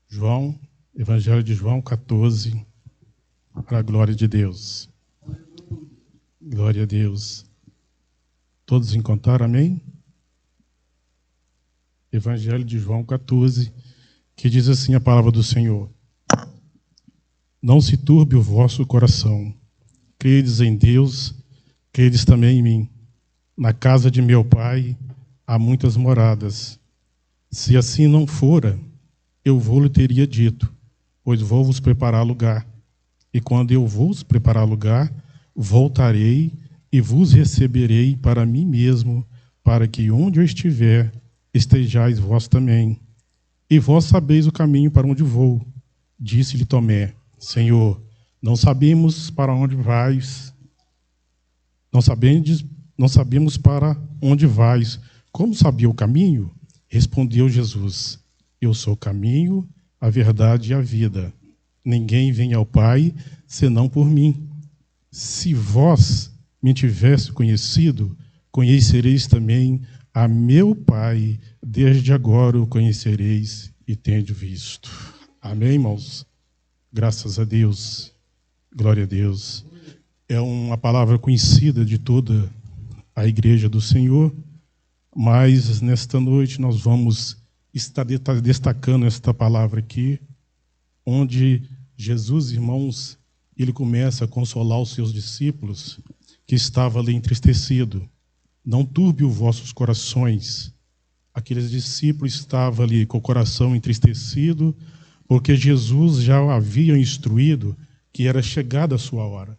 João, Evangelho de João 14, para a glória de Deus. Glória a Deus. Todos encontraram, amém? Evangelho de João 14, que diz assim a palavra do Senhor: Não se turbe o vosso coração. Credes em Deus, credes também em mim. Na casa de meu Pai há muitas moradas. Se assim não fora, eu vou-lhe teria dito, pois vou vos preparar lugar. E quando eu vos preparar lugar, voltarei e vos receberei para mim mesmo, para que onde eu estiver, estejais vós também. E vós sabeis o caminho para onde vou. Disse-lhe Tomé: Senhor, não sabemos para onde vais. Não sabemos para onde vais. Como sabia o caminho? Respondeu Jesus: Eu sou o caminho, a verdade e a vida. Ninguém vem ao Pai senão por mim. Se vós me tivesse conhecido, conhecereis também a meu Pai. Desde agora o conhecereis e tende visto. Amém, irmãos? Graças a Deus. Glória a Deus. É uma palavra conhecida de toda a igreja do Senhor, mas nesta noite nós vamos estar destacando esta palavra aqui, onde Jesus, irmãos, ele começa a consolar os seus discípulos que estavam ali entristecidos. Não turbe os vossos corações. Aqueles discípulos estavam ali com o coração entristecido, porque Jesus já havia instruído que era chegada a sua hora.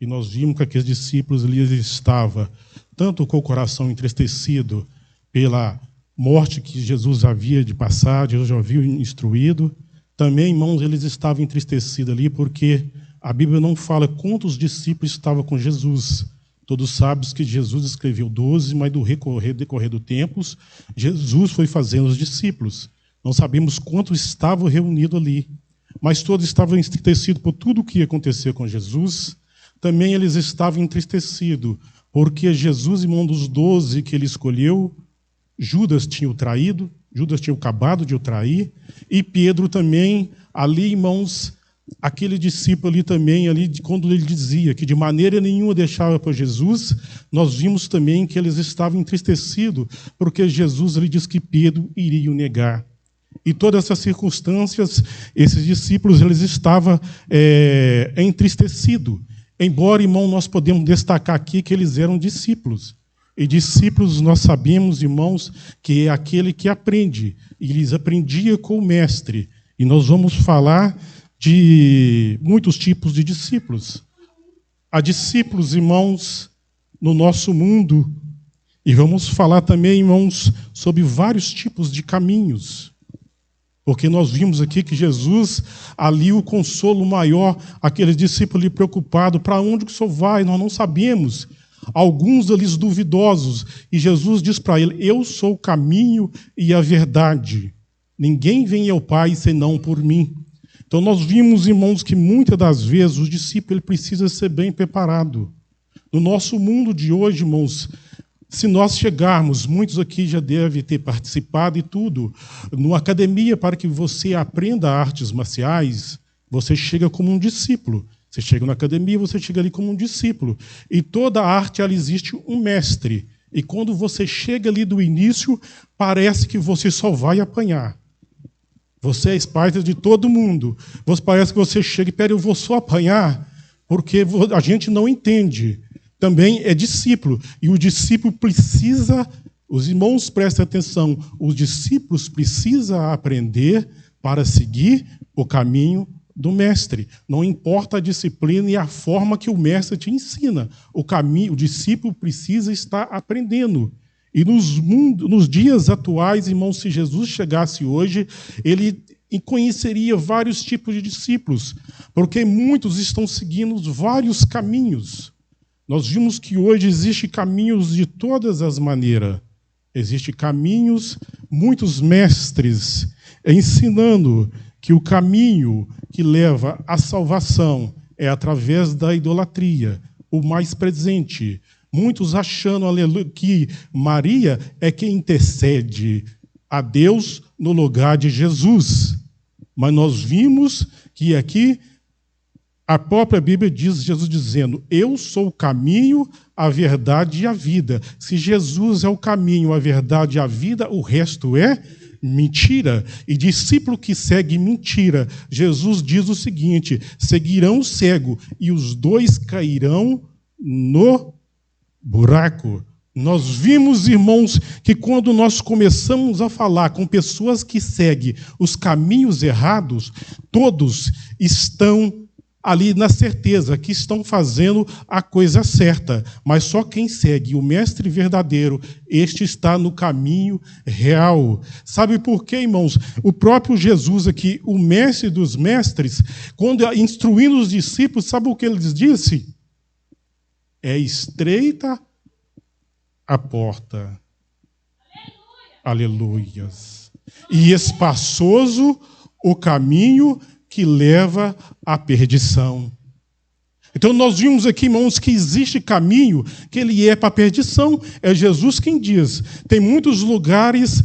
E nós vimos que aqueles discípulos ali estavam tanto com o coração entristecido pela morte que Jesus havia de passar, Jesus já havia instruído. Também, irmãos, eles estavam entristecidos ali porque a Bíblia não fala quantos discípulos estavam com Jesus. Todos sabem que Jesus escreveu 12, mas do decorrer do tempo, Jesus foi fazendo os discípulos. Não sabemos quantos estavam reunidos ali, mas todos estavam entristecidos por tudo o que ia acontecer com Jesus. Também eles estavam entristecidos porque Jesus, irmão, dos 12 que ele escolheu, Judas tinha o traído, Judas tinha acabado de o trair, e Pedro também, ali, irmãos, aquele discípulo ali também, ali, quando ele dizia que de maneira nenhuma deixava para Jesus, nós vimos também que eles estavam entristecidos, porque Jesus lhe disse que Pedro iria o negar. E todas essas circunstâncias, esses discípulos, eles estavam entristecidos. Embora, irmão, nós podemos destacar aqui que eles eram discípulos. E discípulos, nós sabemos, irmãos, que é aquele que aprende. E eles aprendiam com o mestre. E nós vamos falar de muitos tipos de discípulos. Há discípulos, irmãos, no nosso mundo. E vamos falar também, irmãos, sobre vários tipos de caminhos. Porque nós vimos aqui que Jesus, ali o consolo maior, aqueles discípulos ali preocupados, para onde que o Senhor vai? Nós não sabemos. Alguns ali duvidosos. E Jesus diz para ele: Eu sou o caminho e a verdade. Ninguém vem ao Pai senão por mim. Então nós vimos, irmãos, que muitas das vezes o discípulo ele precisa ser bem preparado. No nosso mundo de hoje, irmãos, se nós chegarmos, muitos aqui já devem ter participado e tudo, numa academia para que você aprenda artes marciais, você chega como um discípulo. Você chega na academia, você chega ali como um discípulo. E toda arte, ela existe um mestre. E quando você chega ali do início, parece que você só vai apanhar. Você é esparta de todo mundo. Parece que você chega e pera, eu vou só apanhar, porque a gente não entende. Também é discípulo. E o discípulo precisa, os irmãos prestem atenção, os discípulos precisam aprender para seguir o caminho do mestre. Não importa a disciplina e a forma que o mestre te ensina. O discípulo precisa estar aprendendo. E nos dias atuais, irmãos, se Jesus chegasse hoje, ele conheceria vários tipos de discípulos, porque muitos estão seguindo vários caminhos. Nós vimos que hoje existem caminhos de todas as maneiras. Existem caminhos, muitos mestres ensinando que o caminho que leva à salvação é através da idolatria, o mais presente. Muitos achando, aleluia, que Maria é quem intercede a Deus no lugar de Jesus. Mas nós vimos que aqui a própria Bíblia diz, Jesus dizendo, eu sou o caminho, a verdade e a vida. Se Jesus é o caminho, a verdade e a vida, o resto é mentira. E discípulo que segue mentira, Jesus diz o seguinte, seguirão o cego e os dois cairão no buraco. Nós vimos, irmãos, que quando nós começamos a falar com pessoas que seguem os caminhos errados, todos estão ali na certeza que estão fazendo a coisa certa, mas só quem segue o mestre verdadeiro, este está no caminho real. Sabe por quê, irmãos? O próprio Jesus aqui, o mestre dos mestres, quando instruindo os discípulos, sabe o que ele lhes disse? É estreita a porta. Aleluias. E espaçoso o caminho que leva à perdição. Então nós vimos aqui, irmãos, que existe caminho que ele é para a perdição. É Jesus quem diz. Tem muitos lugares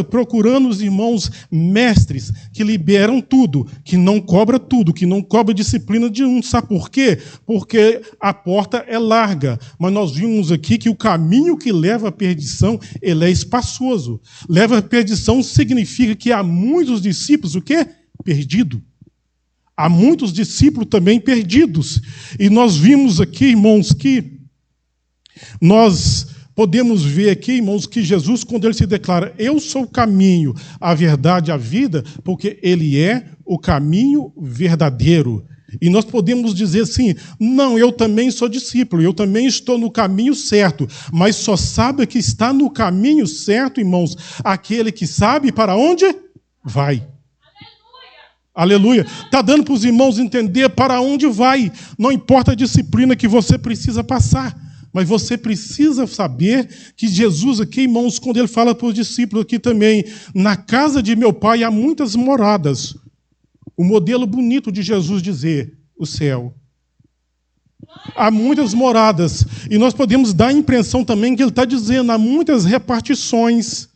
procurando os irmãos mestres que liberam tudo, que não cobra tudo, que não cobra disciplina de um. Sabe por quê? Porque a porta é larga. Mas nós vimos aqui que o caminho que leva à perdição, ele é espaçoso. Leva à perdição significa que há muitos discípulos, o quê? Perdido. Há muitos discípulos também perdidos. E nós vimos aqui, irmãos, que nós podemos ver aqui, irmãos, que Jesus, quando ele se declara, eu sou o caminho, a verdade e a vida, porque ele é o caminho verdadeiro. E nós podemos dizer assim, não, eu também sou discípulo, eu também estou no caminho certo, mas só sabe que está no caminho certo, irmãos, aquele que sabe para onde vai. Aleluia. Está dando para os irmãos entender para onde vai. Não importa a disciplina que você precisa passar, mas você precisa saber que Jesus aqui, irmãos, quando ele fala para os discípulos aqui também, na casa de meu pai há muitas moradas. O modelo bonito de Jesus dizer, o céu. Há muitas moradas. E nós podemos dar a impressão também que ele está dizendo, há muitas repartições.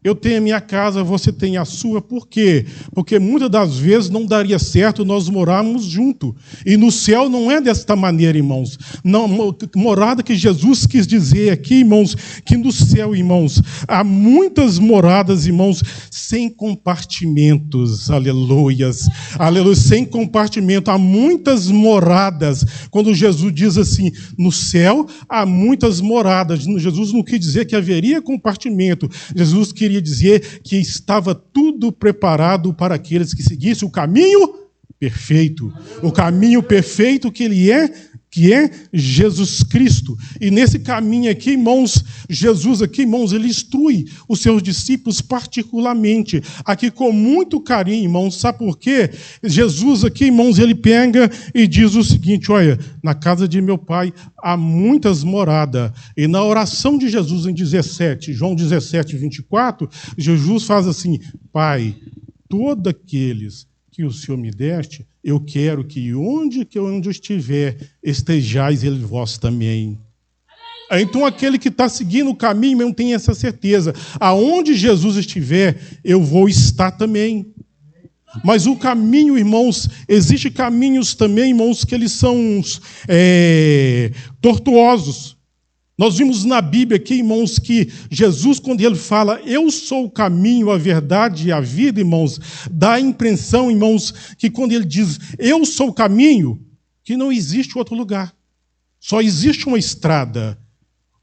Eu tenho a minha casa, você tem a sua. Por quê? Porque muitas das vezes não daria certo nós morarmos juntos. E no céu não é desta maneira, irmãos. Não, morada que Jesus quis dizer aqui, irmãos, que no céu, irmãos, há muitas moradas, irmãos, sem compartimentos. Aleluias. Aleluia. Sem compartimento. Há muitas moradas. Quando Jesus diz assim, no céu há muitas moradas. Jesus não quis dizer que haveria compartimento. Jesus queria dizer que estava tudo preparado para aqueles que seguissem o caminho perfeito. O caminho perfeito que ele é, que é Jesus Cristo. E nesse caminho aqui, irmãos, Jesus aqui, irmãos, ele instrui os seus discípulos particularmente, aqui com muito carinho, irmãos. Sabe por quê? Jesus aqui, irmãos, ele pega e diz o seguinte, olha, na casa de meu pai há muitas moradas. E na oração de Jesus em João 17, 24, Jesus faz assim, Pai, todos aqueles que o Senhor me deste, eu quero que onde eu estiver, estejais ele vós também. Então aquele que está seguindo o caminho mesmo tem essa certeza. Aonde Jesus estiver, eu vou estar também. Mas o caminho, irmãos, existem caminhos também, irmãos, que eles são tortuosos. Nós vimos na Bíblia aqui, irmãos, que Jesus, quando ele fala, eu sou o caminho, a verdade e a vida, irmãos, dá a impressão, irmãos, que quando ele diz, eu sou o caminho, que não existe outro lugar. Só existe uma estrada.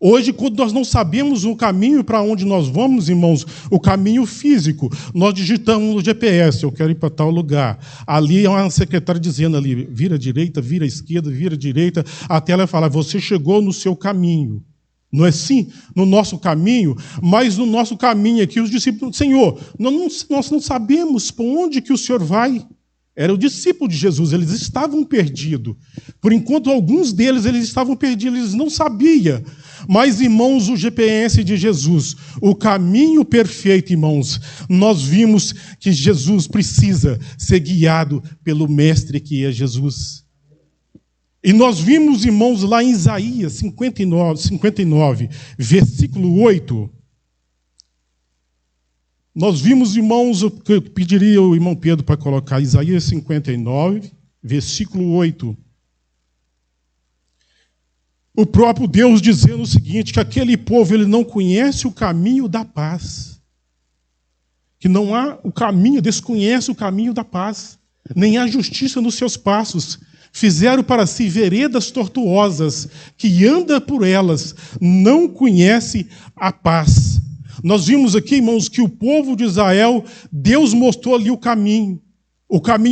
Hoje, quando nós não sabemos o caminho para onde nós vamos, irmãos, o caminho físico, nós digitamos no GPS, eu quero ir para tal lugar. Ali é uma secretária dizendo ali, vira à direita, vira à esquerda, vira à direita, até ela falar, você chegou no seu caminho. Não é assim? No nosso caminho, mas no nosso caminho aqui, os discípulos, Senhor, nós não sabemos para onde que o Senhor vai. Era o discípulo de Jesus, eles estavam perdidos. Por enquanto, alguns deles eles estavam perdidos, eles não sabiam. Mas, irmãos, o GPS de Jesus, o caminho perfeito, irmãos, nós vimos que Jesus precisa ser guiado pelo Mestre que é Jesus. E nós vimos, irmãos, lá em Isaías 59, versículo 8, Nós vimos, irmãos, eu pediria ao irmão Pedro para colocar Isaías 59, versículo 8. O próprio Deus dizendo o seguinte, que aquele povo ele não conhece o caminho da paz. Que não há o caminho, desconhece o caminho da paz, nem há justiça nos seus passos. Fizeram para si veredas tortuosas, que anda por elas, não conhece a paz. Nós vimos aqui, irmãos, que o povo de Israel, Deus mostrou ali o caminho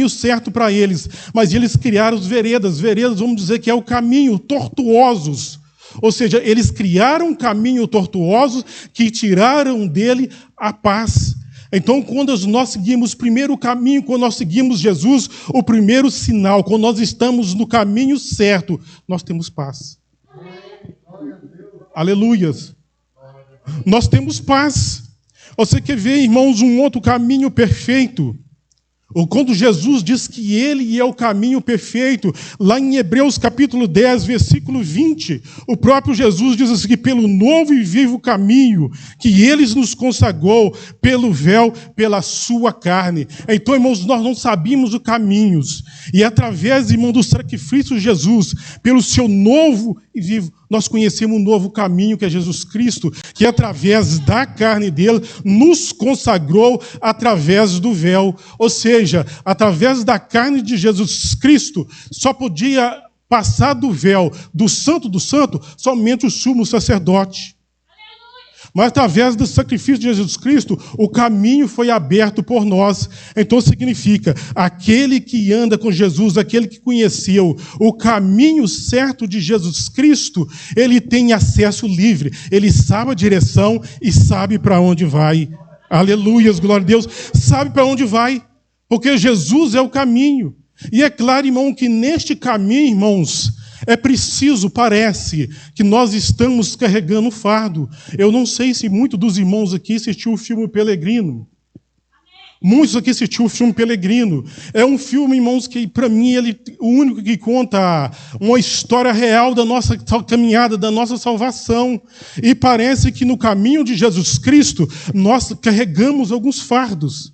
certo para eles, mas eles criaram as veredas, vamos dizer que é o caminho, tortuosos. Ou seja, eles criaram um caminho tortuoso que tiraram dele a paz. Então, quando nós seguimos o primeiro caminho, quando nós seguimos Jesus, o primeiro sinal, quando nós estamos no caminho certo, nós temos paz. Aleluias. Nós temos paz. Você quer ver, irmãos, um outro caminho perfeito? Ou quando Jesus diz que Ele é o caminho perfeito, lá em Hebreus capítulo 10, versículo 20, o próprio Jesus diz assim, que pelo novo e vivo caminho que Ele nos consagrou, pelo véu, pela sua carne. Então, irmãos, nós não sabíamos os caminhos. E através, irmão, do sacrifício de Jesus, pelo seu novo e vivo, nós conhecemos um novo caminho, que é Jesus Cristo, que através da carne dele, nos consagrou através do véu. Ou seja, através da carne de Jesus Cristo, só podia passar do véu, do santo, somente o sumo sacerdote. Mas através do sacrifício de Jesus Cristo, o caminho foi aberto por nós. Então significa, aquele que anda com Jesus, aquele que conheceu o caminho certo de Jesus Cristo, ele tem acesso livre, ele sabe a direção e sabe para onde vai. Aleluias, glória a Deus, sabe para onde vai, porque Jesus é o caminho. E é claro, irmão, que neste caminho, irmãos, é preciso, parece, que nós estamos carregando o fardo. Eu não sei se muitos dos irmãos aqui assistiu o filme Pelegrino. Muitos aqui assistiu o filme Pelegrino. É um filme, irmãos, que para mim ele o único que conta uma história real da nossa caminhada, da nossa salvação. E parece que no caminho de Jesus Cristo nós carregamos alguns fardos.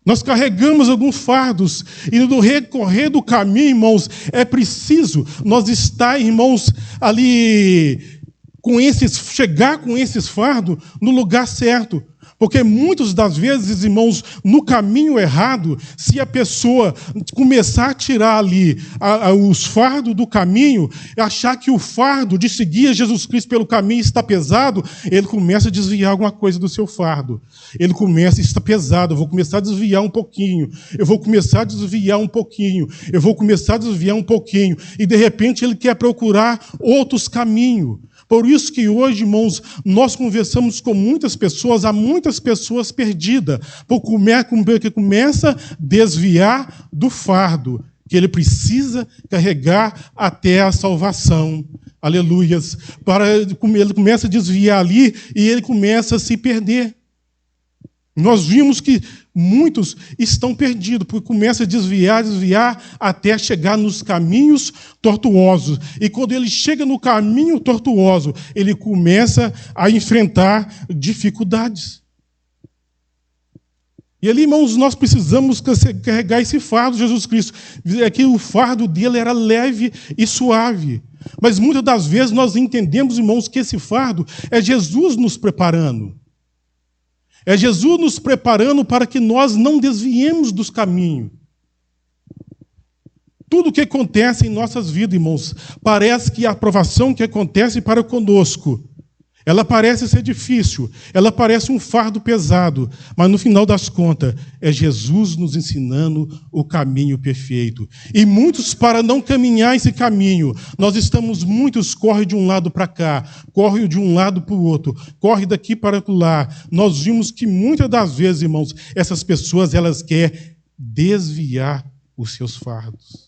Nós carregamos alguns fardos, e no recorrer do caminho, irmãos, é preciso nós estar, irmãos, ali, chegar com esses fardos no lugar certo. Porque muitas das vezes, irmãos, no caminho errado, se a pessoa começar a tirar ali os fardos do caminho, achar que o fardo de seguir Jesus Cristo pelo caminho está pesado, ele começa a desviar alguma coisa do seu fardo. Ele começa a estar pesado, eu vou começar a desviar um pouquinho, eu vou começar a desviar um pouquinho, eu vou começar a desviar um pouquinho, e de repente ele quer procurar outros caminhos. Por isso que hoje, irmãos, nós conversamos com muitas pessoas, há muitas pessoas perdidas, porque começa a desviar do fardo que ele precisa carregar até a salvação. Aleluias. Ele começa a desviar ali e ele começa a se perder. Nós vimos que muitos estão perdidos, porque começa a desviar, até chegar nos caminhos tortuosos. E quando ele chega no caminho tortuoso, ele começa a enfrentar dificuldades. E ali, irmãos, nós precisamos carregar esse fardo de Jesus Cristo. É que o fardo dele era leve e suave. Mas muitas das vezes nós entendemos, irmãos, que esse fardo é Jesus nos preparando. É Jesus nos preparando para que nós não desviemos dos caminhos. Tudo o que acontece em nossas vidas, irmãos, parece que a aprovação que acontece para conosco, ela parece ser difícil, ela parece um fardo pesado, mas no final das contas, é Jesus nos ensinando o caminho perfeito. E muitos, para não caminhar esse caminho, muitos correm de um lado para cá, correm de um lado para o outro, correm daqui para lá. Nós vimos que muitas das vezes, irmãos, essas pessoas, elas querem desviar os seus fardos.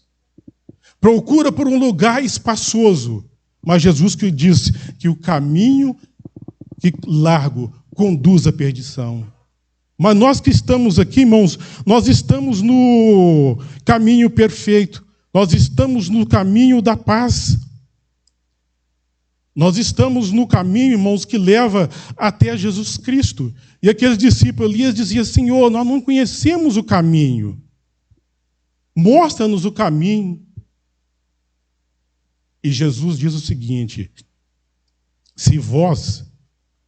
Procura por um lugar espaçoso, mas Jesus que diz que o caminho largo conduz à perdição. Mas nós que estamos aqui, irmãos, nós estamos no caminho perfeito. Nós estamos no caminho da paz. Nós estamos no caminho, irmãos, que leva até Jesus Cristo. E aqueles discípulos, Elias dizia: Senhor, nós não conhecemos o caminho. Mostra-nos o caminho. E Jesus diz o seguinte: se vós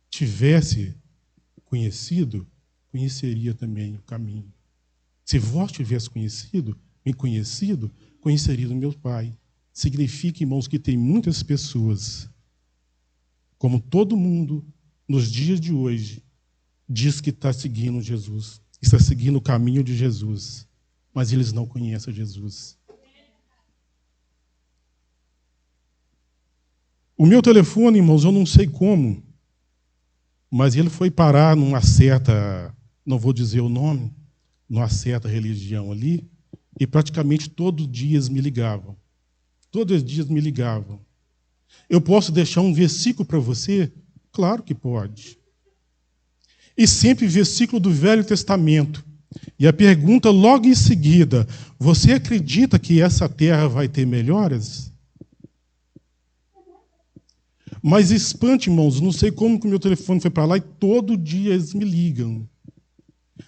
tivesse conhecido, conheceria também o caminho. Se vós tivesse me conhecido, conheceria o meu Pai. Significa, irmãos, que tem muitas pessoas, como todo mundo, nos dias de hoje, diz que está seguindo Jesus, está seguindo o caminho de Jesus, mas eles não conhecem Jesus. O meu telefone, irmãos, eu não sei como, mas ele foi parar numa certa, não vou dizer o nome, numa certa religião ali, e praticamente todos os dias me ligavam. Todos os dias me ligavam. Eu posso deixar um versículo para você? Claro que pode. E sempre versículo do Velho Testamento. E a pergunta logo em seguida: você acredita que essa terra vai ter melhoras? Mas espante, irmãos, não sei como que o meu telefone foi para lá e todo dia eles me ligam.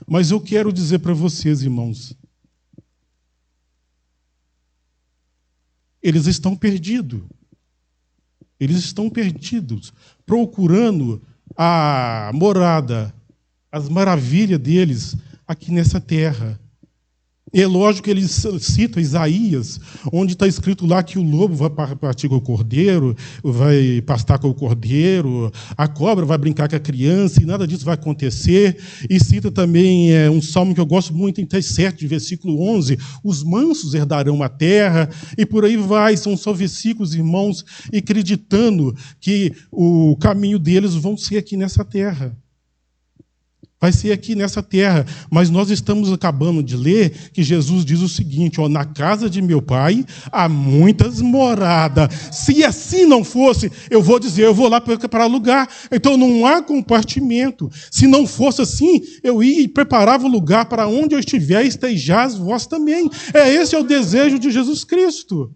Mas eu quero dizer para vocês, irmãos, eles estão perdidos. Eles estão perdidos, procurando a morada, as maravilhas deles aqui nessa terra. É lógico que ele cita Isaías, onde está escrito lá que o lobo vai partir com o cordeiro, vai pastar com o cordeiro, a cobra vai brincar com a criança, e nada disso vai acontecer. E cita também um salmo que eu gosto muito, 37, versículo 11, os mansos herdarão a terra, e por aí vai. São só versículos, irmãos, acreditando que o caminho deles vão ser aqui nessa terra. Vai ser aqui nessa terra, mas nós estamos acabando de ler que Jesus diz o seguinte: na casa de meu Pai há muitas moradas. Se assim não fosse, eu vou dizer, eu vou lá para lugar. Então não há compartimento. Se não fosse assim, eu ia e preparava o lugar para onde eu estiver, estejais vós também. Esse é o desejo de Jesus Cristo.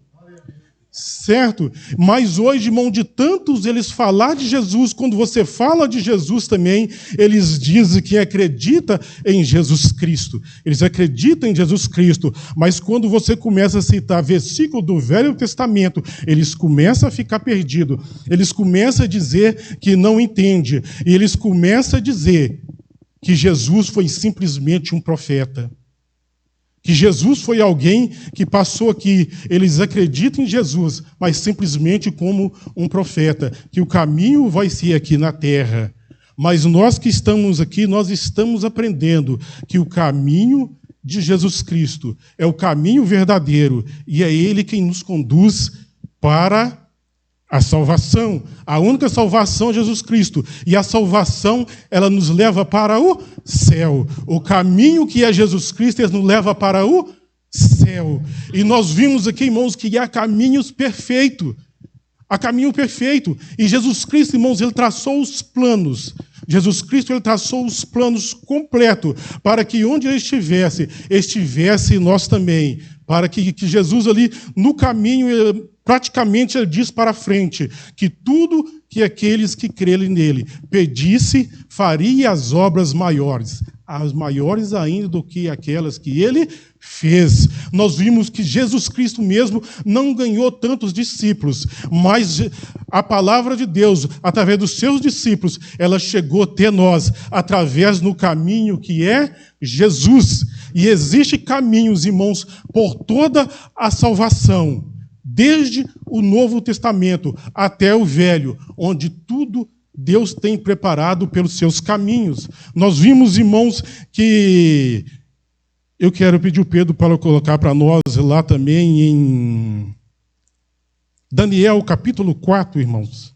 Certo? Mas hoje, irmão, de tantos eles falar de Jesus, quando você fala de Jesus também, eles dizem que acredita em Jesus Cristo. Eles acreditam em Jesus Cristo, mas quando você começa a citar versículo do Velho Testamento, eles começam a ficar perdidos. Eles começam a dizer que não entende. E eles começam a dizer que Jesus foi simplesmente um profeta. Que Jesus foi alguém que passou aqui. Eles acreditam em Jesus, mas simplesmente como um profeta. Que o caminho vai ser aqui na terra. Mas nós que estamos aqui, nós estamos aprendendo que o caminho de Jesus Cristo é o caminho verdadeiro. E é Ele quem nos conduz para a salvação. A única salvação é Jesus Cristo. E a salvação, ela nos leva para o céu. O caminho que é Jesus Cristo, ele nos leva para o céu. E nós vimos aqui, irmãos, que há caminhos perfeitos. Há caminho perfeito. E Jesus Cristo, irmãos, ele traçou os planos. Jesus Cristo, ele traçou os planos completos para que onde ele estivesse nós também. Para que Jesus ali, no caminho, praticamente ele diz para frente que tudo que aqueles que crerem nele pedisse, faria as obras maiores ainda do que aquelas que ele fez. Nós vimos que Jesus Cristo mesmo não ganhou tantos discípulos, mas a palavra de Deus, através dos seus discípulos, ela chegou até nós, através do caminho que é Jesus. E existem caminhos, irmãos, por toda a salvação, desde o Novo Testamento até o Velho, onde tudo Deus tem preparado pelos seus caminhos. Nós vimos, irmãos, que eu quero pedir o Pedro para colocar para nós lá também em Daniel, capítulo 4, irmãos.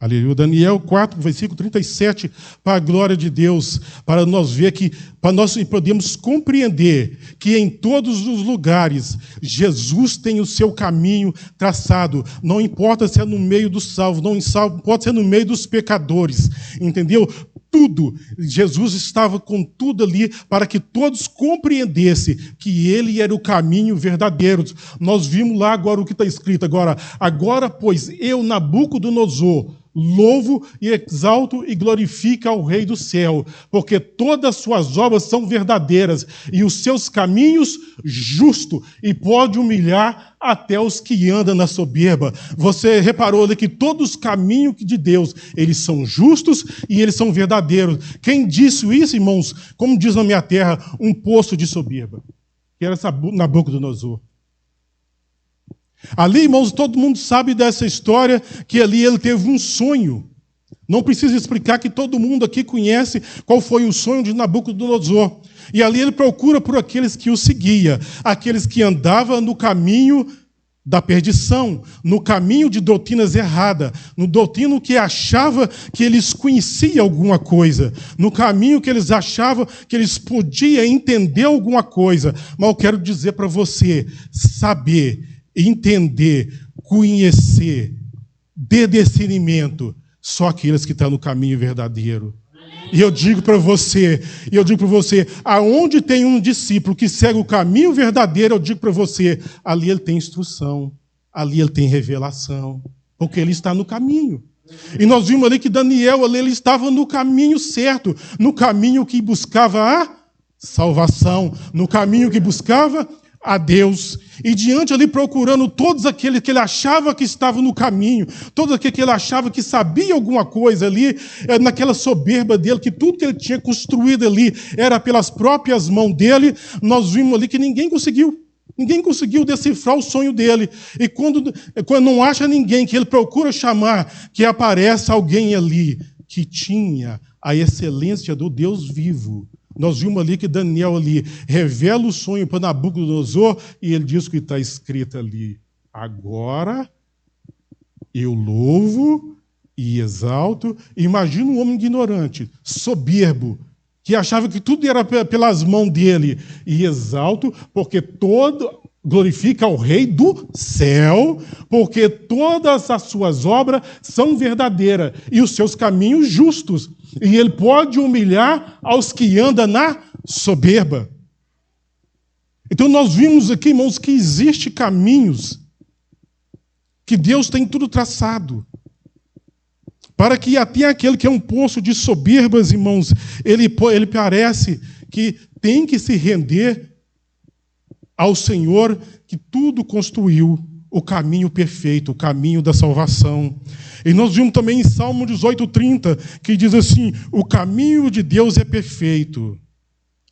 Aleluia. Daniel 4, versículo 37, para a glória de Deus, para nós ver que, para nós podemos compreender que em todos os lugares Jesus tem o seu caminho traçado. Não importa se é no meio dos salvos, não importa se é no meio dos pecadores, entendeu? tudo. Jesus estava com tudo ali para que todos compreendessem que ele era o caminho verdadeiro. Nós vimos lá agora o que está escrito agora, pois eu, Nabucodonosor, louvo e exalto e glorifico ao Rei do céu, porque todas as suas obras são verdadeiras e os seus caminhos justos, e pode humilhar até os que andam na soberba. Você reparou ali que todos os caminhos de Deus, eles são justos e eles são verdadeiros. Quem disse isso, irmãos, como diz na minha terra, um poço de soberba, que era Nabucodonosor. Ali, irmãos, todo mundo sabe dessa história, que ali ele teve um sonho. Não precisa explicar, que todo mundo aqui conhece qual foi o sonho de Nabucodonosor. E ali ele procura por aqueles que o seguiam, aqueles que andavam no caminho da perdição, no caminho de doutrinas erradas, no doutrino que achava que eles conheciam alguma coisa, no caminho que eles achavam que eles podiam entender alguma coisa. Mas eu quero dizer para você, saber, entender, conhecer, de discernimento, só aqueles que estão no caminho verdadeiro. E eu digo para você, aonde tem um discípulo que segue o caminho verdadeiro, eu digo para você, ali ele tem instrução, ali ele tem revelação, porque ele está no caminho. E nós vimos ali que Daniel, ali, ele estava no caminho certo, no caminho que buscava a salvação, no caminho que buscava a Deus, e diante ali procurando todos aqueles que ele achava que estavam no caminho, todos aqueles que ele achava que sabia alguma coisa ali, naquela soberba dele, que tudo que ele tinha construído ali era pelas próprias mãos dele. Nós vimos ali que ninguém conseguiu decifrar o sonho dele. E quando não acha ninguém, que ele procura chamar, que aparece alguém ali que tinha a excelência do Deus vivo. Nós vimos ali que Daniel ali revela o sonho para Nabucodonosor e ele diz o que está escrito ali. Agora eu louvo e exalto. Imagina um homem ignorante, soberbo, que achava que tudo era pelas mãos dele. E exalto, porque glorifica ao Rei do céu, porque todas as suas obras são verdadeiras e os seus caminhos justos. E ele pode humilhar aos que andam na soberba. Então nós vimos aqui, irmãos, que existem caminhos que Deus tem tudo traçado. Para que até aquele que é um poço de soberbas, irmãos, ele parece que tem que se render ao Senhor, que tudo construiu o caminho perfeito, o caminho da salvação. E nós vimos também em Salmo 18:30, que diz assim: o caminho de Deus é perfeito,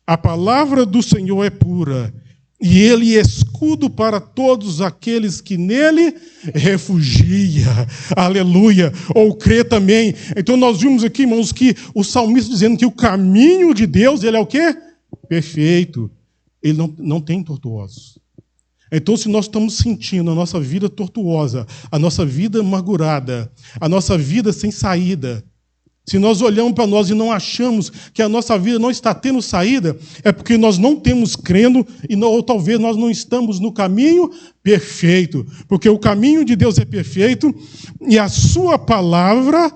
a palavra do Senhor é pura, e ele é escudo para todos aqueles que nele refugiam. Aleluia! Ou crê também. Então nós vimos aqui, irmãos, que o salmista dizendo que o caminho de Deus, ele é o quê? Perfeito. Ele não tem tortuosos. Então, se nós estamos sentindo a nossa vida tortuosa, a nossa vida amargurada, a nossa vida sem saída, se nós olhamos para nós e não achamos que a nossa vida não está tendo saída, é porque nós não temos crendo, ou talvez nós não estamos no caminho perfeito. Porque o caminho de Deus é perfeito, e a sua palavra,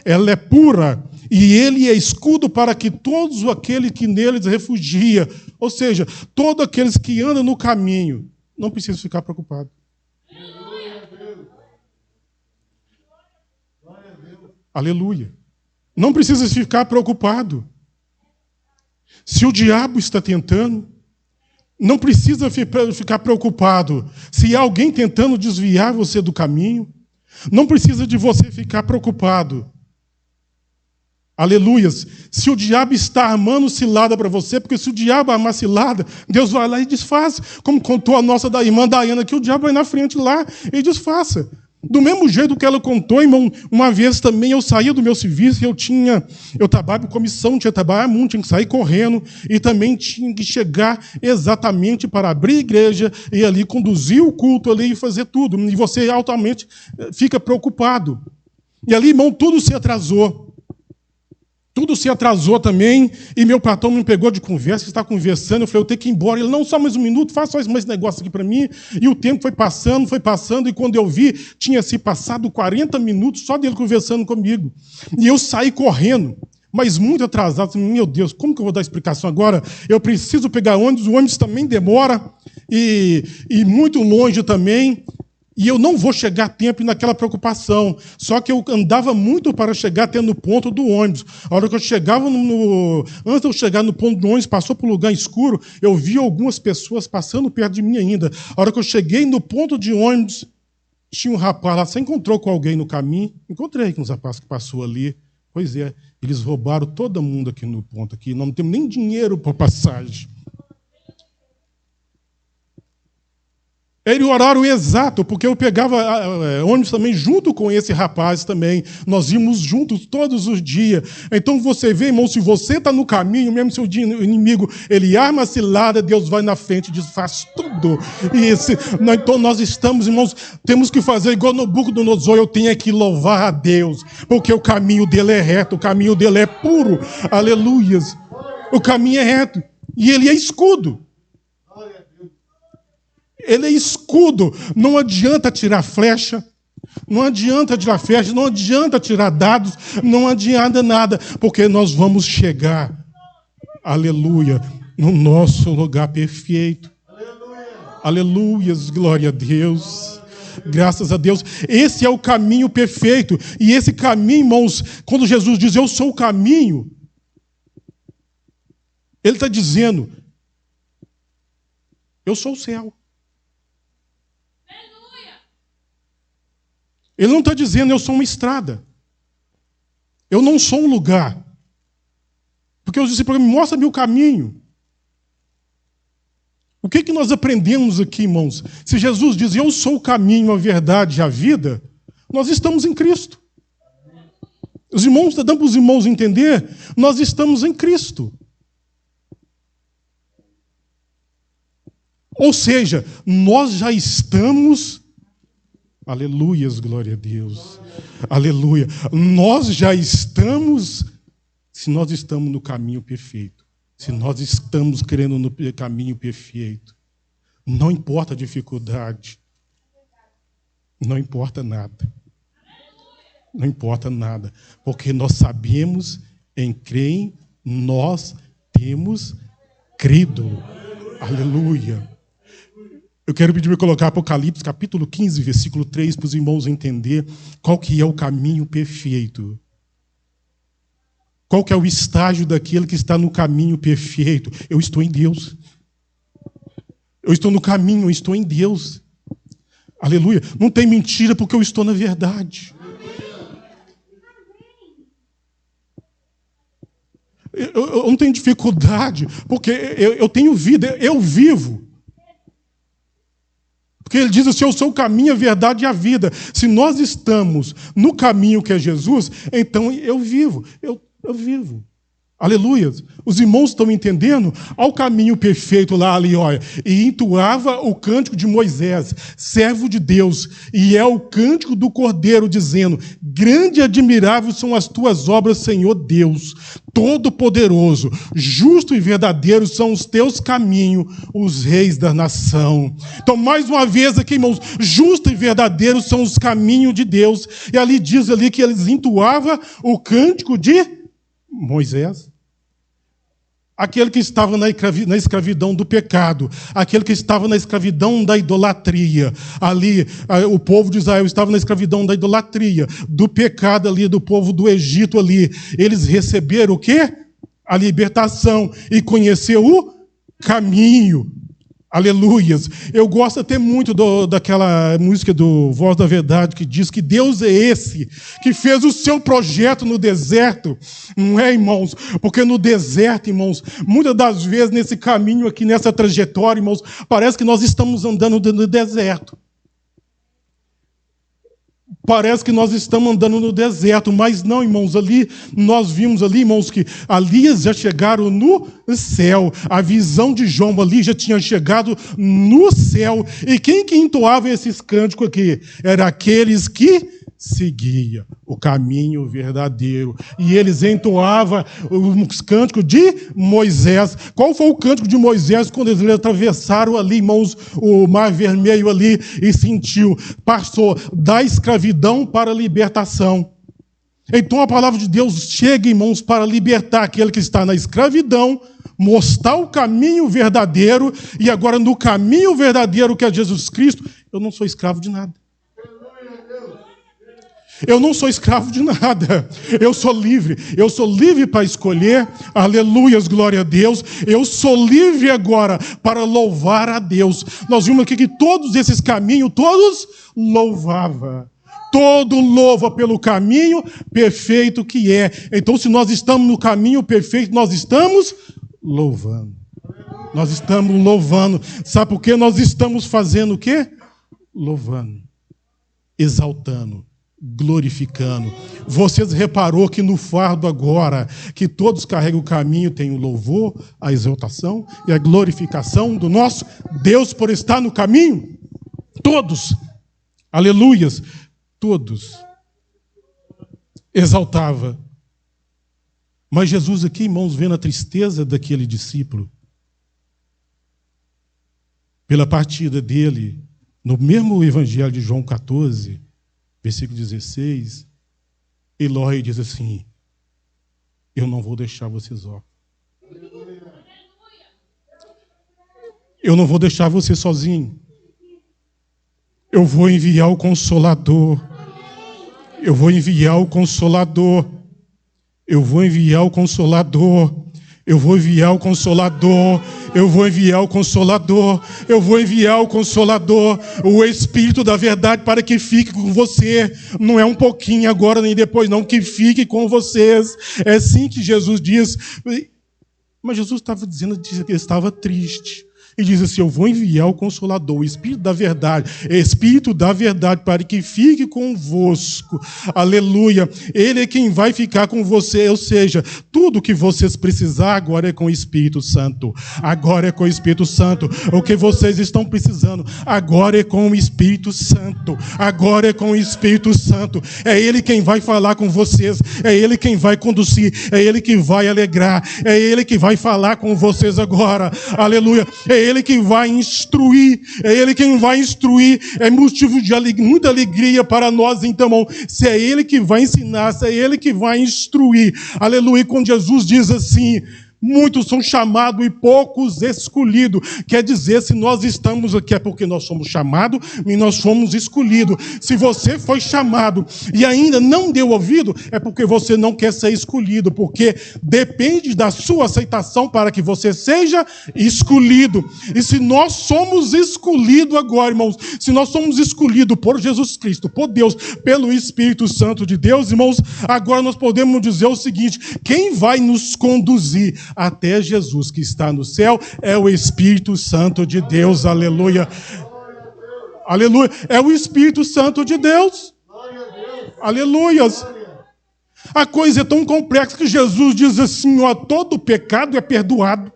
ela é pura. E ele é escudo para que todos aqueles que neles refugiam, ou seja, todos aqueles que andam no caminho, não precisam ficar preocupados. Aleluia. Não precisa ficar preocupado. Se o diabo está tentando, não precisa ficar preocupado. Se há alguém tentando desviar você do caminho, não precisa de você ficar preocupado. Aleluias. Se o diabo está armando cilada para você, porque se o diabo armar cilada, Deus vai lá e desfaz. Como contou a nossa irmã Daiana, que o diabo vai na frente lá e desfaça. Do mesmo jeito que ela contou, irmão, uma vez também eu saía do meu serviço, eu trabalhava em comissão, tinha que trabalhar muito, tinha que sair correndo, e também tinha que chegar exatamente para abrir a igreja, e ali conduzir o culto ali e fazer tudo. E você altamente fica preocupado. E ali, irmão, tudo se atrasou. Tudo se atrasou também, e meu patrão me pegou de conversa, está conversando, eu falei, eu tenho que ir embora. Ele, não, só mais um minuto, faça só mais esse negócio aqui para mim. E o tempo foi passando, e quando eu vi, tinha se passado 40 minutos só dele conversando comigo. E eu saí correndo, mas muito atrasado. Meu Deus, como que eu vou dar explicação agora? Eu preciso pegar ônibus, o ônibus também demora, e muito longe também. E eu não vou chegar a tempo naquela preocupação. Só que eu andava muito para chegar até no ponto do ônibus. A hora que eu chegava antes de eu chegar no ponto do ônibus, passou por um lugar escuro, eu vi algumas pessoas passando perto de mim ainda. A hora que eu cheguei no ponto de ônibus, tinha um rapaz lá. Você encontrou com alguém no caminho? Encontrei com uns rapazes que passou ali. Pois é, eles roubaram todo mundo aqui no ponto. Aqui. Não temos nem dinheiro para passagem. Era o horário exato, porque eu pegava ônibus também junto com esse rapaz também. Nós íamos juntos todos os dias. Então você vê, irmão, se você está no caminho, mesmo se o inimigo ele arma a cilada, Deus vai na frente e desfaz tudo. Então nós estamos, irmãos, temos que fazer igual no Nabucodonosor, eu tenho que louvar a Deus, porque o caminho dele é reto, o caminho dele é puro. Aleluias. O caminho é reto. E ele é escudo. Ele é escudo, não adianta tirar flecha, não adianta tirar dados, não adianta nada, porque nós vamos chegar, aleluia, no nosso lugar perfeito. Aleluias, glória a Deus, graças a Deus. Esse é o caminho perfeito, e esse caminho, irmãos, quando Jesus diz, eu sou o caminho, ele está dizendo, eu sou o céu. Ele não está dizendo, eu sou uma estrada. Eu não sou um lugar. Porque eu disse para ele, mostra-me o caminho. O que nós aprendemos aqui, irmãos? Se Jesus diz, eu sou o caminho, a verdade e a vida, nós estamos em Cristo. Os irmãos, dando para os irmãos entender, nós estamos em Cristo. Ou seja, nós já estamos... Aleluias, glória a Deus. Aleluia. Nós já estamos, se nós estamos no caminho perfeito, se nós estamos querendo no caminho perfeito, não importa a dificuldade, não importa nada. Não importa nada, porque nós sabemos em quem nós temos crido. Aleluia. Eu quero pedir para colocar Apocalipse, capítulo 15, versículo 3, para os irmãos entenderem qual que é o caminho perfeito. Qual que é o estágio daquele que está no caminho perfeito? Eu estou em Deus. Eu estou no caminho, eu estou em Deus. Aleluia. Não tem mentira, porque eu estou na verdade. Eu não tenho dificuldade, porque eu tenho vida, eu vivo. Porque ele diz assim, eu sou o caminho, a verdade e a vida. Se nós estamos no caminho que é Jesus, então eu vivo, eu vivo. Aleluia. Os irmãos estão entendendo? Ao caminho perfeito lá ali, olha. E entoava o cântico de Moisés, servo de Deus. E é o cântico do Cordeiro, dizendo, grande e admirável são as tuas obras, Senhor Deus, Todo-Poderoso. Justo e verdadeiro são os teus caminhos, os reis da nação. Então, mais uma vez aqui, irmãos, justo e verdadeiro são os caminhos de Deus. E ali diz ali que eles entoavam o cântico de Moisés, aquele que estava na escravidão do pecado, aquele que estava na escravidão da idolatria, ali o povo de Israel estava na escravidão da idolatria, do pecado ali, do povo do Egito ali, eles receberam o quê? A libertação e conheceram o caminho. Aleluias. Eu gosto até muito daquela música do Voz da Verdade, que diz que Deus é esse que fez o seu projeto no deserto. Não é, irmãos? Porque no deserto, irmãos, muitas das vezes nesse caminho aqui, nessa trajetória, irmãos, parece que nós estamos andando no deserto. Parece que nós estamos andando no deserto, mas não, irmãos, ali, nós vimos ali, irmãos, que ali já chegaram no céu. A visão de João ali já tinha chegado no céu. E quem que entoava esses cânticos aqui? Eram aqueles que seguia o caminho verdadeiro. E eles entoavam os cânticos de Moisés. Qual foi o cântico de Moisés quando eles atravessaram ali, irmãos, o Mar Vermelho ali e passou da escravidão para a libertação? Então a palavra de Deus chega, irmãos, para libertar aquele que está na escravidão, mostrar o caminho verdadeiro, e agora no caminho verdadeiro que é Jesus Cristo, eu não sou escravo de nada. Eu não sou escravo de nada, eu sou livre para escolher, aleluias, glória a Deus, eu sou livre agora para louvar a Deus. Nós vimos aqui que todos esses caminhos, todos louvavam. Todo louva pelo caminho perfeito que é. Então, se nós estamos no caminho perfeito, nós estamos louvando. Nós estamos louvando. Sabe por quê? Nós estamos fazendo o quê? Louvando, exaltando, glorificando. Vocês reparou que no fardo agora, que todos carregam o caminho, tem o louvor, a exaltação e a glorificação do nosso Deus por estar no caminho? Todos. Aleluias. Todos exaltava. Mas Jesus aqui, irmãos, vendo a tristeza daquele discípulo, pela partida dele, no mesmo evangelho de João 14, versículo 16, Eloi diz assim: eu não vou deixar vocês órfãos. Eu não vou deixar você sozinho. Eu vou enviar o Consolador. Eu vou enviar o Consolador. Eu vou enviar o Consolador. Eu vou enviar o Consolador. Eu vou enviar o Consolador. Eu vou enviar o Consolador, o Espírito da verdade, para que fique com você. Não é um pouquinho agora nem depois, não, que fique com vocês. É assim que Jesus diz. Mas Jesus estava dizendo que ele estava triste. E diz assim: eu vou enviar o Consolador, o Espírito da verdade, para que fique convosco. Aleluia. Ele é quem vai ficar com você, ou seja, tudo que vocês precisar agora é com o Espírito Santo. Agora é com o Espírito Santo. O que vocês estão precisando agora é com o Espírito Santo. Agora é com o Espírito Santo. É Ele quem vai falar com vocês. É Ele quem vai conduzir. É Ele que vai alegrar. É Ele que vai falar com vocês agora. Aleluia. É Ele que vai instruir. É Ele quem vai instruir. É motivo de muita alegria para nós, então, irmão. Se é Ele que vai ensinar, se é Ele que vai instruir. Aleluia. Quando Jesus diz assim: muitos são chamados e poucos escolhidos. Quer dizer, se nós estamos aqui é porque nós somos chamados e nós fomos escolhidos. Se você foi chamado e ainda não deu ouvido, é porque você não quer ser escolhido, porque depende da sua aceitação para que você seja escolhido. E se nós somos escolhidos agora, irmãos, se nós somos escolhidos por Jesus Cristo, por Deus, pelo Espírito Santo de Deus, irmãos, agora nós podemos dizer o seguinte: quem vai nos conduzir até Jesus que está no céu é o Espírito Santo de Deus. Aleluia. Aleluia. É o Espírito Santo de Deus. Aleluias. A coisa é tão complexa que Jesus diz assim: ó, todo pecado é perdoado,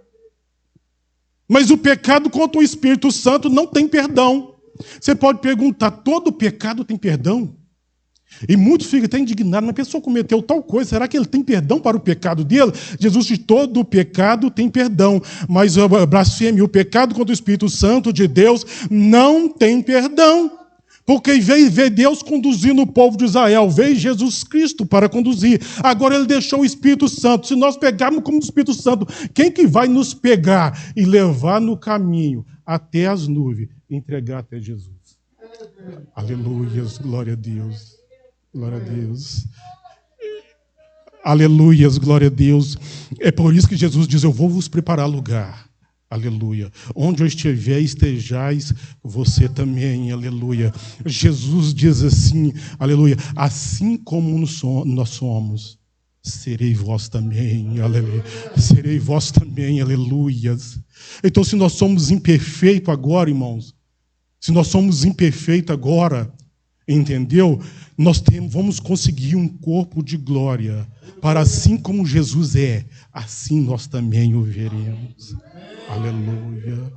mas o pecado contra o Espírito Santo não tem perdão. Você pode perguntar: todo pecado tem perdão? E muitos ficam até indignados: mas a pessoa cometeu tal coisa, será que ele tem perdão para o pecado dele? Jesus diz: todo pecado tem perdão, mas a blasfêmia, o pecado contra o Espírito Santo de Deus não tem perdão. Porque veio Deus conduzindo o povo de Israel, veio Jesus Cristo para conduzir. Agora Ele deixou o Espírito Santo. Se nós pegarmos como o Espírito Santo, quem que vai nos pegar e levar no caminho até as nuvens, entregar até Jesus? Aleluia, glória a Deus. Glória a Deus. Aleluias, glória a Deus. É por isso que Jesus diz: eu vou vos preparar lugar. Aleluia. Onde eu estiver, estejais você também. Aleluia. Jesus diz assim, aleluia: assim como nós somos, serei vós também. Aleluia. Serei vós também. Aleluias. Então, se nós somos imperfeitos agora, irmãos, se nós somos imperfeitos agora, entendeu? Nós vamos conseguir um corpo de glória, para assim como Jesus é, assim nós também o veremos. Aleluia.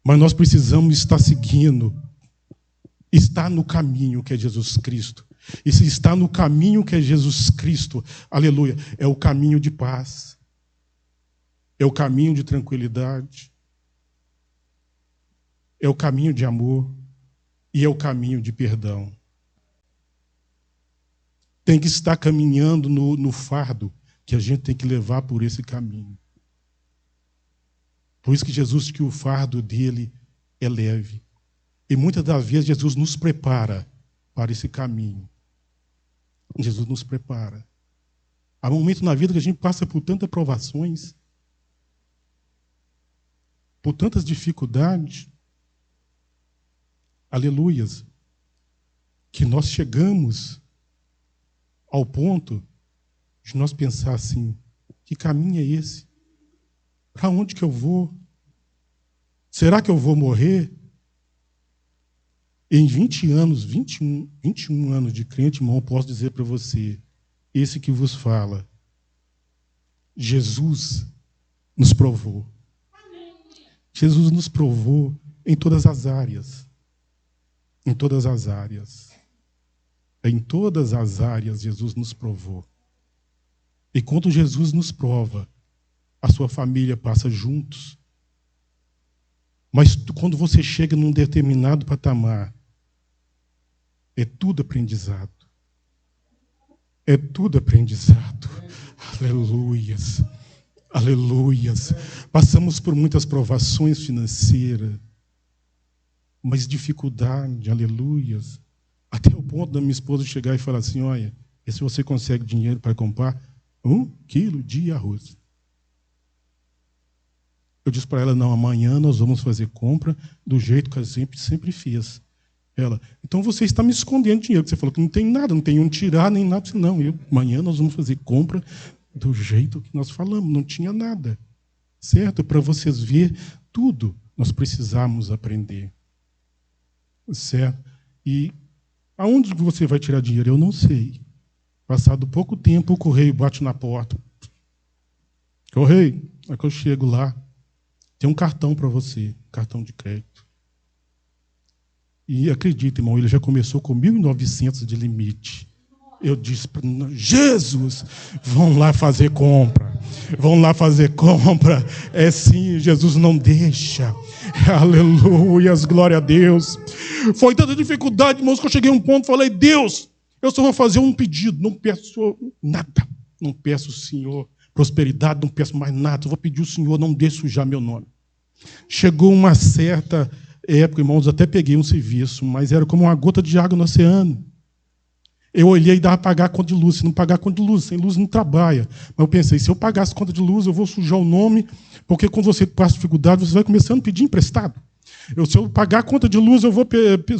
Mas nós precisamos estar seguindo, estar no caminho que é Jesus Cristo. E se está no caminho que é Jesus Cristo, aleluia, é o caminho de paz, é o caminho de tranquilidade, é o caminho de amor e é o caminho de perdão. Tem que estar caminhando no fardo que a gente tem que levar por esse caminho. Por isso que Jesus diz que o fardo dele é leve. E muitas das vezes Jesus nos prepara para esse caminho. Jesus nos prepara. Há momentos na vida que a gente passa por tantas provações, por tantas dificuldades, aleluias, que nós chegamos ao ponto de nós pensar assim, que caminho é esse? Para onde que eu vou? Será que eu vou morrer? Em 20 anos, 21 anos de crente, irmão, eu posso dizer para você, esse que vos fala, Jesus nos provou. Jesus nos provou em todas as áreas. Em todas as áreas. Em todas as áreas, Jesus nos provou. E quando Jesus nos prova, a sua família passa juntos. Mas quando você chega num determinado patamar, é tudo aprendizado. É tudo aprendizado. Aleluias. Aleluias. Passamos por muitas provações financeiras, mas dificuldade, aleluias. Até o ponto da minha esposa chegar e falar assim, olha, e se você consegue dinheiro para comprar 1 quilo de arroz? Eu disse para ela, não, amanhã nós vamos fazer compra do jeito que a gente sempre fez. Ela, então você está me escondendo dinheiro, porque você falou que não tem nada, não tem onde tirar, nem nada. Não, amanhã nós vamos fazer compra do jeito que nós falamos, não tinha nada. Certo? Para vocês verem tudo, nós precisamos aprender. Certo? E aonde você vai tirar dinheiro? Eu não sei. Passado pouco tempo, o correio bate na porta. Correio, é que eu chego lá. Tem um cartão para você, cartão de crédito. E acredita, irmão, ele já começou com 1.900 de limite. Eu disse para Jesus, vão lá fazer compra. Vão lá fazer compra. É sim, Jesus não deixa. Aleluias, glória a Deus. Foi tanta dificuldade, irmãos, que eu cheguei a um ponto e falei, Deus, eu só vou fazer um pedido, não peço nada. Não peço, Senhor, prosperidade, não peço mais nada. Eu vou pedir ao Senhor, não deixe sujar meu nome. Chegou uma certa época, irmãos, eu até peguei um serviço, mas era como uma gota de água no oceano. Eu olhei e dava para pagar a conta de luz. Se não pagar a conta de luz, sem luz não trabalha. Mas eu pensei, se eu pagasse a conta de luz, eu vou sujar o nome, porque quando você passa dificuldade, você vai começando a pedir emprestado. Se eu pagar a conta de luz, eu vou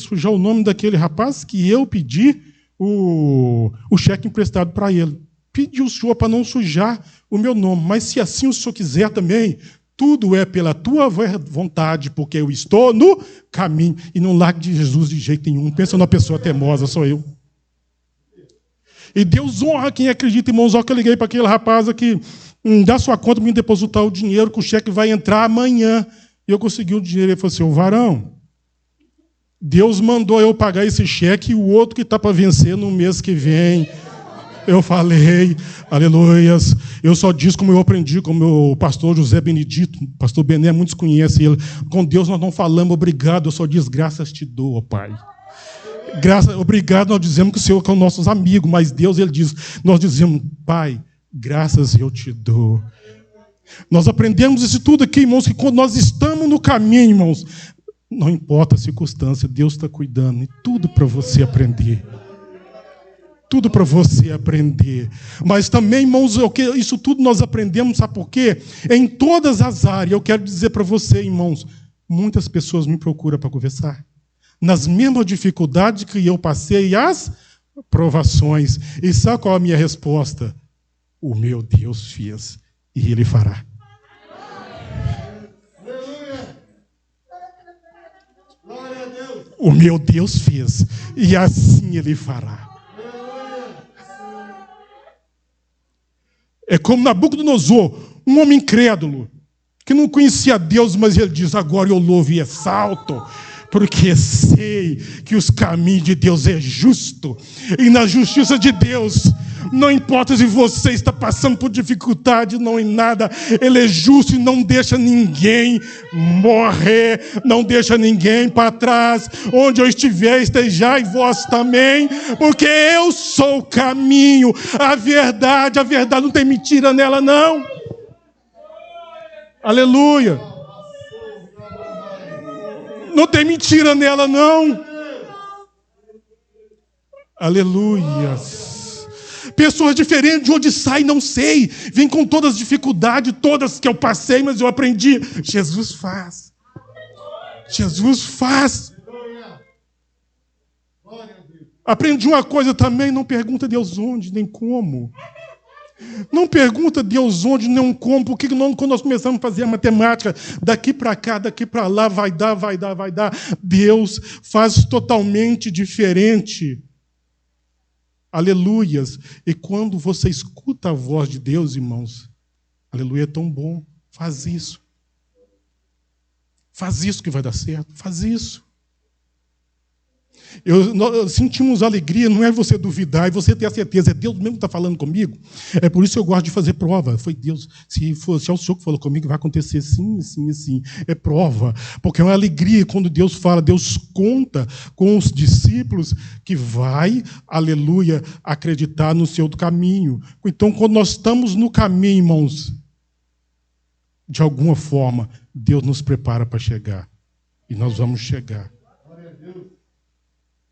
sujar o nome daquele rapaz que eu pedi o cheque emprestado para ele. Pedi ao Senhor para não sujar o meu nome, mas se assim o Senhor quiser também, tudo é pela tua vontade, porque eu estou no caminho e não largo de Jesus de jeito nenhum. Pensa numa pessoa teimosa, sou eu. E Deus honra quem acredita, irmãos. Olha que eu liguei para aquele rapaz aqui, dá sua conta para me depositar o dinheiro, que o cheque vai entrar amanhã. E eu consegui o dinheiro. Ele falou assim, ô varão, Deus mandou eu pagar esse cheque e o outro que está para vencer no mês que vem. Eu falei, aleluias. Eu só disse como eu aprendi com o meu pastor José Benedito, pastor Bené, muitos conhecem ele. Com Deus nós não falamos obrigado, eu só diz graças te dou, ó Pai. Obrigado, nós dizemos que o Senhor é o nossos amigos, mas Deus, ele diz, nós dizemos, Pai, graças eu te dou. Nós aprendemos isso tudo aqui, irmãos, que quando nós estamos no caminho, irmãos, não importa a circunstância, Deus está cuidando, e tudo para você aprender. Tudo para você aprender. Mas também, irmãos, isso tudo nós aprendemos, sabe por quê? Em todas as áreas, eu quero dizer para você, irmãos, muitas pessoas me procuram para conversar. Nas mesmas dificuldades que eu passei, as provações. E sabe qual é a minha resposta? O meu Deus fez, e Ele fará. O meu Deus fez, e assim Ele fará. É como Nabucodonosor, um homem incrédulo, que não conhecia Deus, mas ele diz, agora eu louvo e exalto, Porque sei que os caminhos de Deus é justo. E na justiça de Deus, não importa se você está passando por dificuldade, não em nada, Ele é justo e não deixa ninguém morrer, não deixa ninguém para trás. Onde eu estiver, estejai vós também, porque eu sou o caminho, a verdade não tem mentira nela, não. Aleluia. Não tem mentira nela, não. Aleluia. Pessoas diferentes, de onde sai, não sei. Vem com todas as dificuldades, todas que eu passei, mas eu aprendi. Jesus faz. Jesus faz. Aprendi uma coisa também, não pergunta a Deus onde, nem como. Não pergunta a Deus onde, nem como, porque quando nós começamos a fazer a matemática, daqui para cá, daqui para lá, vai dar. Deus faz totalmente diferente. Aleluias. E quando você escuta a voz de Deus, irmãos, aleluia, é tão bom. Faz isso. Faz isso que vai dar certo. Faz isso. Nós sentimos alegria, não é você duvidar, é você ter a certeza, é Deus mesmo que está falando comigo. É por isso que eu gosto de fazer prova. Foi Deus, se é o Senhor que falou comigo, vai acontecer assim. É prova, porque é uma alegria quando Deus fala, Deus conta com os discípulos que vai, aleluia, acreditar no seu caminho. Então, quando nós estamos no caminho, irmãos, de alguma forma, Deus nos prepara para chegar. E nós vamos chegar.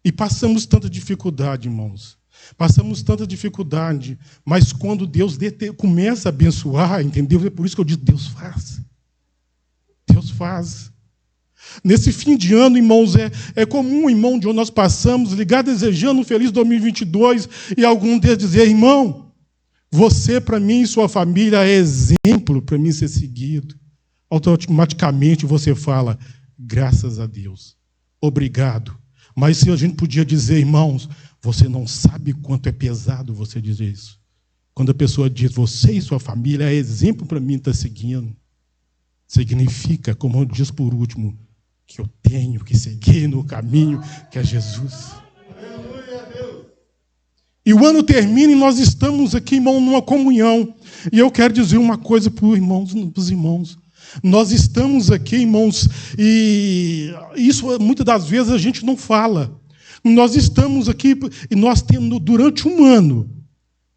E passamos tanta dificuldade, irmãos. Passamos tanta dificuldade. Mas quando Deus começa a abençoar, entendeu? É por isso que eu digo, Deus faz. Deus faz. Nesse fim de ano, irmãos, é comum, irmão, de onde nós passamos, ligar desejando um feliz 2022, e algum deles dizer, irmão, você para mim e sua família é exemplo para mim ser seguido. Automaticamente você fala, graças a Deus. Obrigado. Mas se a gente podia dizer, irmãos, você não sabe quanto é pesado você dizer isso. Quando a pessoa diz, você e sua família é exemplo para mim estar seguindo, significa, como eu disse por último, que eu tenho que seguir no caminho que é Jesus. E o ano termina e nós estamos aqui, irmão, numa comunhão. E eu quero dizer uma coisa para os irmãos. Nós estamos aqui, irmãos, e isso muitas das vezes a gente não fala. Nós estamos aqui e nós temos, durante um ano,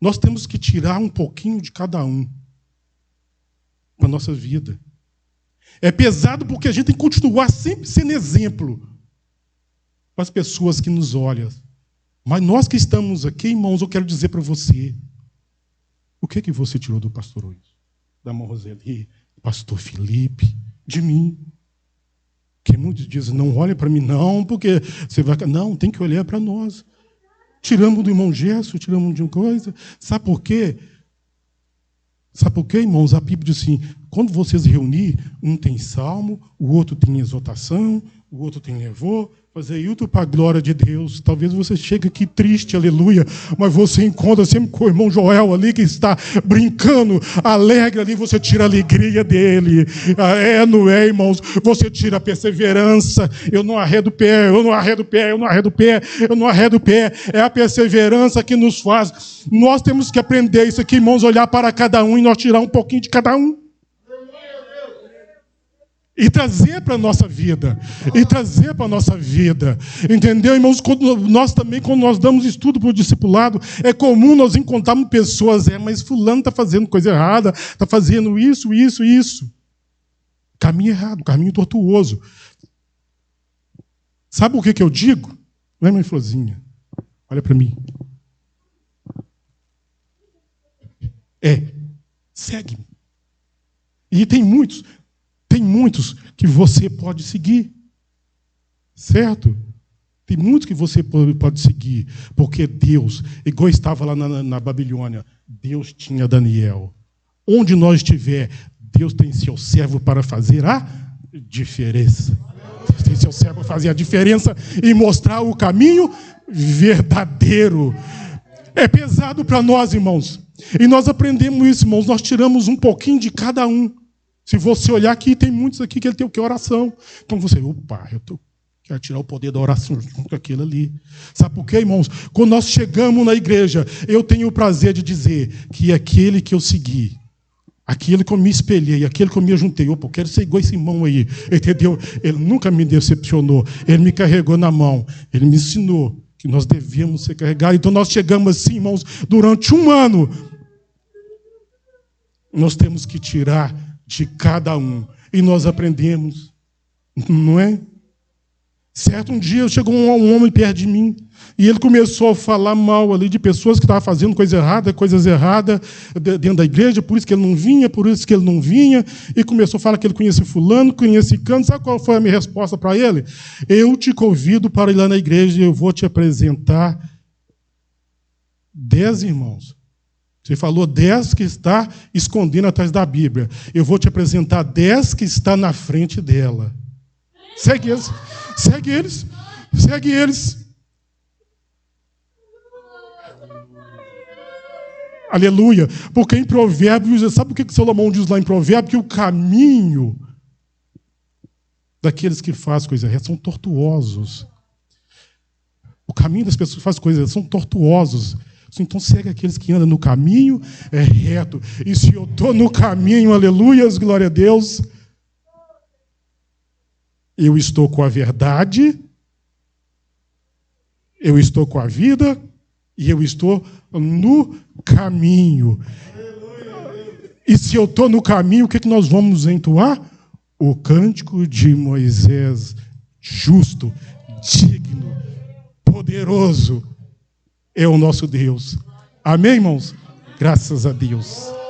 nós temos que tirar um pouquinho de cada um para a nossa vida. É pesado porque a gente tem que continuar sempre sendo exemplo para as pessoas que nos olham. Mas nós que estamos aqui, irmãos, eu quero dizer para você, o que é que você tirou do pastor hoje? Da irmã Roseli? Pastor Felipe, de mim. Que muitos dizem, não olha para mim não, porque você vai... Não, tem que olhar para nós. Tiramos do irmão Gerson, tiramos de uma coisa. Sabe por quê? Sabe por quê, irmãos? A Bíblia diz assim, quando vocês reunir, um tem salmo, o outro tem exortação, o outro tem louvor, fazer isso para a glória de Deus. Talvez você chegue aqui triste, aleluia, mas você encontra sempre com o irmão Joel ali que está brincando, alegre ali, você tira a alegria dele. Não é, irmãos? Você tira a perseverança. Eu não arredo o pé. É a perseverança que nos faz. Nós temos que aprender isso aqui, irmãos, olhar para cada um e nós tirar um pouquinho de cada um. E trazer para a nossa vida. Entendeu, irmãos? Quando nós damos estudo para o discipulado, é comum nós encontrarmos pessoas, mas fulano está fazendo coisa errada, está fazendo isso. Caminho errado, caminho tortuoso. Sabe o que eu digo? Não é, mãe Florzinha? Olha para mim. Segue-me. E tem muitos que você pode seguir. Certo? Tem muitos que você pode seguir. Porque Deus, igual estava lá na Babilônia, Deus tinha Daniel. Onde nós estiver, Deus tem seu servo para fazer a diferença. Deus tem seu servo para fazer a diferença e mostrar o caminho verdadeiro. É pesado para nós, irmãos. E nós aprendemos isso, irmãos. Nós tiramos um pouquinho de cada um. Se você olhar aqui, tem muitos aqui que ele tem o que? Oração. Então você, opa, Quero tirar o poder da oração junto com aquilo ali. Sabe por quê, irmãos? Quando nós chegamos na igreja, eu tenho o prazer de dizer que aquele que eu segui, aquele que eu me espelhei, aquele que eu me juntei, opa, eu quero ser igual esse irmão aí, entendeu? Ele nunca me decepcionou, ele me carregou na mão, ele me ensinou que nós devíamos ser carregados. Então nós chegamos assim, irmãos, durante um ano, nós temos que tirar de cada um, e nós aprendemos, não é? Certo, um dia chegou um homem perto de mim e ele começou a falar mal ali de pessoas que estavam fazendo coisas erradas dentro da igreja, por isso que ele não vinha, e começou a falar que ele conhecia fulano, conhecia cano. Sabe qual foi a minha resposta para ele? Eu te convido para ir lá na igreja e eu vou te apresentar 10 irmãos. Você falou 10 que está escondendo atrás da Bíblia. Eu vou te apresentar 10 que está na frente dela. Segue eles, segue eles, segue eles. Aleluia. Porque em Provérbios, sabe o que Salomão diz lá em Provérbios? Que o caminho daqueles que fazem coisas erradas são tortuosos. O caminho das pessoas que fazem coisas erradas são tortuosos. Então segue aqueles que andam no caminho reto. E se eu estou no caminho, aleluias, glória a Deus, eu estou com a verdade, eu estou com a vida e eu estou no caminho. E se eu estou no caminho, o que nós vamos entoar? O cântico de Moisés, justo, digno, poderoso, é o nosso Deus. Amém, irmãos? Graças a Deus.